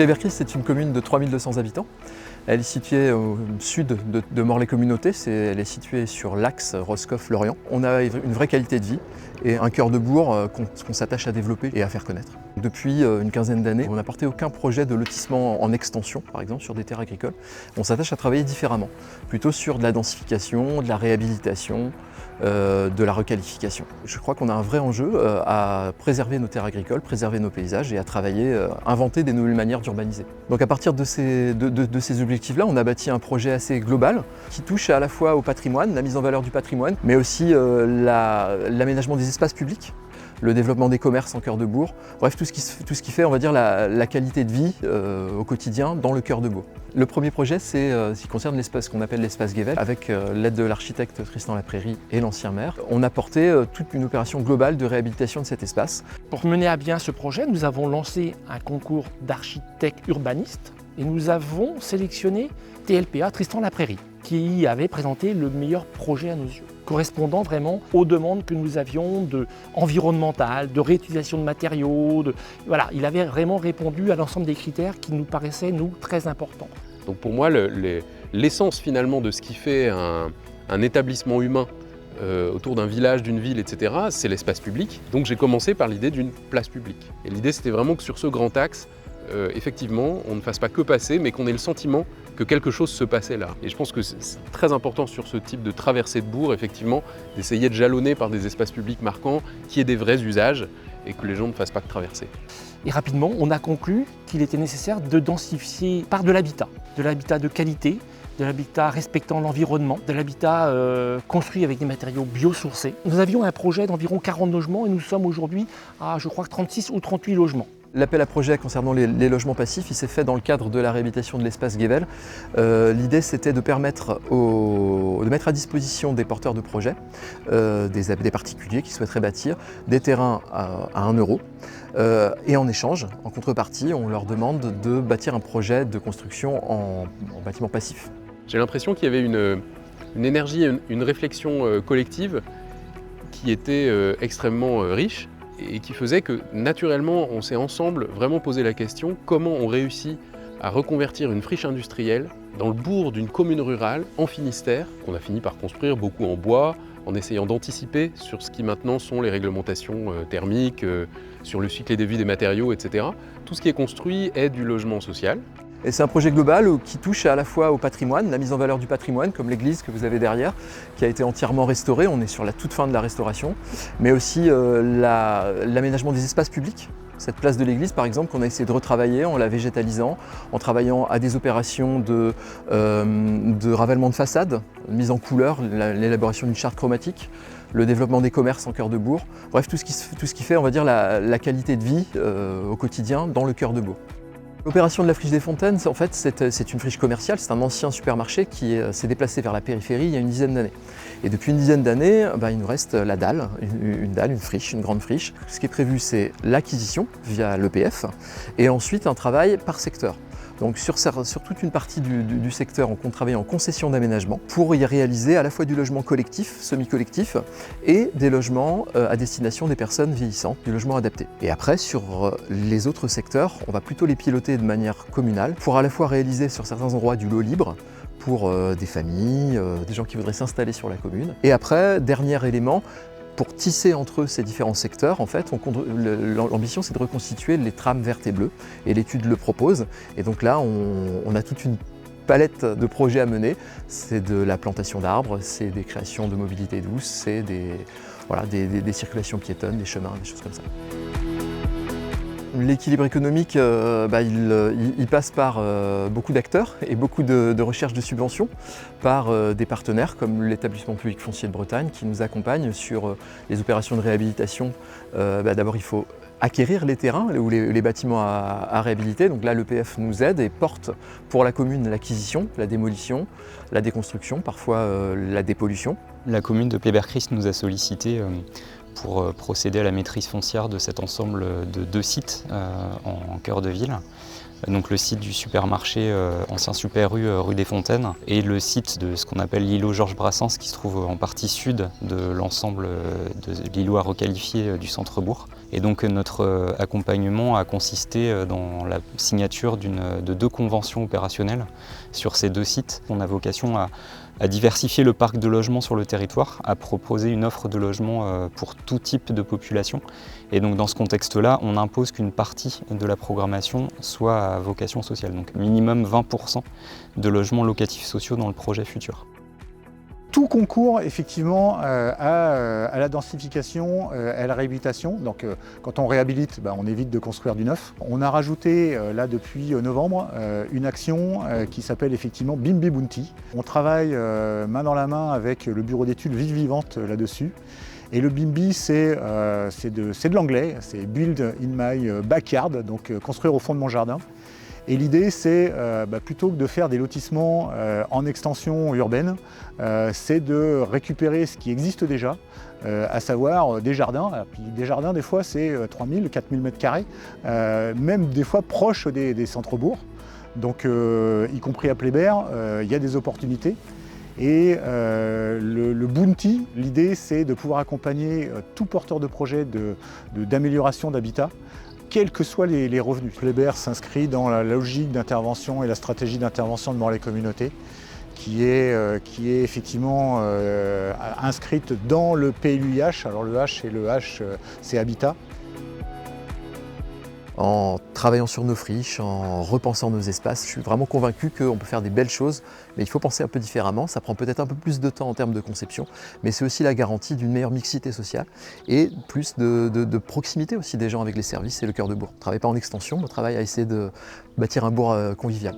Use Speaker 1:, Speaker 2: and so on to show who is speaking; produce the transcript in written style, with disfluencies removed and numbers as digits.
Speaker 1: Pleyberchris, c'est une commune de 3200 habitants. Elle est située au sud de Morlaix-Communauté, elle est située sur l'axe Roscoff-Lorient. On a une vraie qualité de vie et un cœur de bourg qu'on s'attache à développer et à faire connaître. Depuis une quinzaine d'années, on n'a porté aucun projet de lotissement en extension, par exemple sur des terres agricoles. On s'attache à travailler différemment, plutôt sur de la densification, de la réhabilitation, de la requalification. Je crois qu'on a un vrai enjeu à préserver nos terres agricoles, préserver nos paysages et à travailler, inventer des nouvelles manières d'urbaniser. Donc à partir de ces objectifs-là, on a bâti un projet assez global qui touche à la fois au patrimoine, la mise en valeur du patrimoine, mais aussi l'aménagement des espaces publics, le développement des commerces en cœur de bourg, bref tout ce qui fait, on va dire, la qualité de vie au quotidien dans le cœur de bourg. Le premier projet, c'est ce qui concerne l'espace qu'on appelle l'espace Guével, avec l'aide de l'architecte Tristan Laprairie et l'ancien maire. On a porté toute une opération globale de réhabilitation de cet espace.
Speaker 2: Pour mener à bien ce projet, nous avons lancé un concours d'architectes urbanistes et nous avons sélectionné TLPA Tristan Laprairie, qui avait présenté le meilleur projet à nos yeux, correspondant vraiment aux demandes que nous avions environnementales, de réutilisation de matériaux. Voilà, il avait vraiment répondu à l'ensemble des critères qui nous paraissaient, nous, très importants.
Speaker 3: Donc pour moi, l'essence finalement de ce qui fait un établissement humain autour d'un village, d'une ville, etc., c'est l'espace public. Donc j'ai commencé par l'idée d'une place publique. Et l'idée, c'était vraiment que sur ce grand axe, effectivement, on ne fasse pas que passer, mais qu'on ait le sentiment que quelque chose se passait là. Et je pense que c'est très important sur ce type de traversée de bourg, effectivement, d'essayer de jalonner par des espaces publics marquants, qui aient des vrais usages et que les gens ne fassent pas que traverser.
Speaker 2: Et rapidement, on a conclu qu'il était nécessaire de densifier par de l'habitat de qualité, de l'habitat respectant l'environnement, de l'habitat construit avec des matériaux biosourcés. Nous avions un projet d'environ 40 logements et nous sommes aujourd'hui à, je crois, 36 ou 38 logements.
Speaker 1: L'appel à projet concernant les logements passifs, il s'est fait dans le cadre de la réhabilitation de l'espace Guével. L'idée, c'était de mettre à disposition des porteurs de projets, des particuliers qui souhaiteraient bâtir, des terrains à 1 euro. Et en échange, en contrepartie, on leur demande de bâtir un projet de construction en bâtiment passif.
Speaker 3: J'ai l'impression qu'il y avait une énergie, une réflexion collective qui était extrêmement riche, et qui faisait que, naturellement, on s'est ensemble vraiment posé la question comment on réussit à reconvertir une friche industrielle dans le bourg d'une commune rurale en Finistère, qu'on a fini par construire beaucoup en bois, en essayant d'anticiper sur ce qui maintenant sont les réglementations thermiques, sur le cycle de vie des matériaux, etc. Tout ce qui est construit est du logement social.
Speaker 1: Et c'est un projet global qui touche à la fois au patrimoine, la mise en valeur du patrimoine, comme l'église que vous avez derrière, qui a été entièrement restaurée, on est sur la toute fin de la restauration, mais aussi l'aménagement des espaces publics. Cette place de l'église, par exemple, qu'on a essayé de retravailler en la végétalisant, en travaillant à des opérations de ravellement de façade, mise en couleur, l'élaboration d'une charte chromatique, le développement des commerces en cœur de bourg, bref, tout ce qui fait, on va dire, la qualité de vie au quotidien dans le cœur de bourg. L'opération de la friche des Fontaines, en fait, c'est une friche commerciale, c'est un ancien supermarché qui s'est déplacé vers la périphérie il y a une dizaine d'années. Et depuis une dizaine d'années, il nous reste la dalle, une friche, une grande friche. Ce qui est prévu, c'est l'acquisition via l'EPF et ensuite un travail par secteur. Donc sur toute une partie du secteur, on compte travailler en concession d'aménagement pour y réaliser à la fois du logement collectif, semi-collectif, et des logements à destination des personnes vieillissantes, du logement adapté. Et après, sur les autres secteurs, on va plutôt les piloter de manière communale pour à la fois réaliser sur certains endroits du lot libre, pour des familles, des gens qui voudraient s'installer sur la commune. Et après, dernier élément, pour tisser entre eux ces différents secteurs, en fait, l'ambition c'est de reconstituer les trames vertes et bleues, et l'étude le propose. Et donc là, on a toute une palette de projets à mener. C'est de la plantation d'arbres, c'est des créations de mobilité douce, c'est des circulations piétonnes, des chemins, des choses comme ça. L'équilibre économique, il passe par beaucoup d'acteurs et beaucoup de recherches de subventions, par des partenaires comme l'établissement public foncier de Bretagne qui nous accompagne sur les opérations de réhabilitation. D'abord, il faut acquérir les terrains ou les bâtiments à réhabiliter. Donc là, l'EPF nous aide et porte pour la commune l'acquisition, la démolition, la déconstruction, parfois la dépollution.
Speaker 4: La commune de Pleyberchris nous a sollicité pour procéder à la maîtrise foncière de cet ensemble de 2 sites en cœur de ville. Donc le site du supermarché ancien Super U rue des Fontaines et le site de ce qu'on appelle l'îlot Georges Brassens qui se trouve en partie sud de l'ensemble de l'îlot à requalifier du centre-bourg Et donc notre accompagnement a consisté dans la signature de 2 conventions opérationnelles sur ces 2 sites. On a vocation à diversifier le parc de logements sur le territoire, à proposer une offre de logement pour tout type de population. Et donc dans ce contexte-là, on impose qu'une partie de la programmation soit à vocation sociale, donc minimum 20% de logements locatifs sociaux dans le projet futur.
Speaker 5: Tout concourt effectivement à la densification, à la réhabilitation. Donc quand on réhabilite, on évite de construire du neuf. On a rajouté là depuis novembre une action qui s'appelle effectivement Bimbi Bounty. On travaille main dans la main avec le bureau d'études Vive Vivante là-dessus. Et le Bimbi, c'est de l'anglais, c'est Build in my backyard, donc construire au fond de mon jardin. Et l'idée, c'est plutôt que de faire des lotissements en extension urbaine, c'est de récupérer ce qui existe déjà, à savoir des jardins. Et puis des jardins, des fois, c'est 3000, 4000 m², même des fois proches des centres-bourgs. Donc, y compris à Plébert, il y a des opportunités. Et le Bounty, l'idée, c'est de pouvoir accompagner tout porteur de projet d'amélioration d'habitat, quels que soient les revenus. Plébert s'inscrit dans la logique d'intervention et la stratégie d'intervention devant les communautés, qui est effectivement inscrite dans le PLUIH. Alors le H, c'est Habitat.
Speaker 1: En travaillant sur nos friches, en repensant nos espaces, je suis vraiment convaincu qu'on peut faire des belles choses, mais il faut penser un peu différemment. Ça prend peut-être un peu plus de temps en termes de conception, mais c'est aussi la garantie d'une meilleure mixité sociale et plus de proximité aussi des gens avec les services et le cœur de bourg. On ne travaille pas en extension, on travaille à essayer de bâtir un bourg convivial.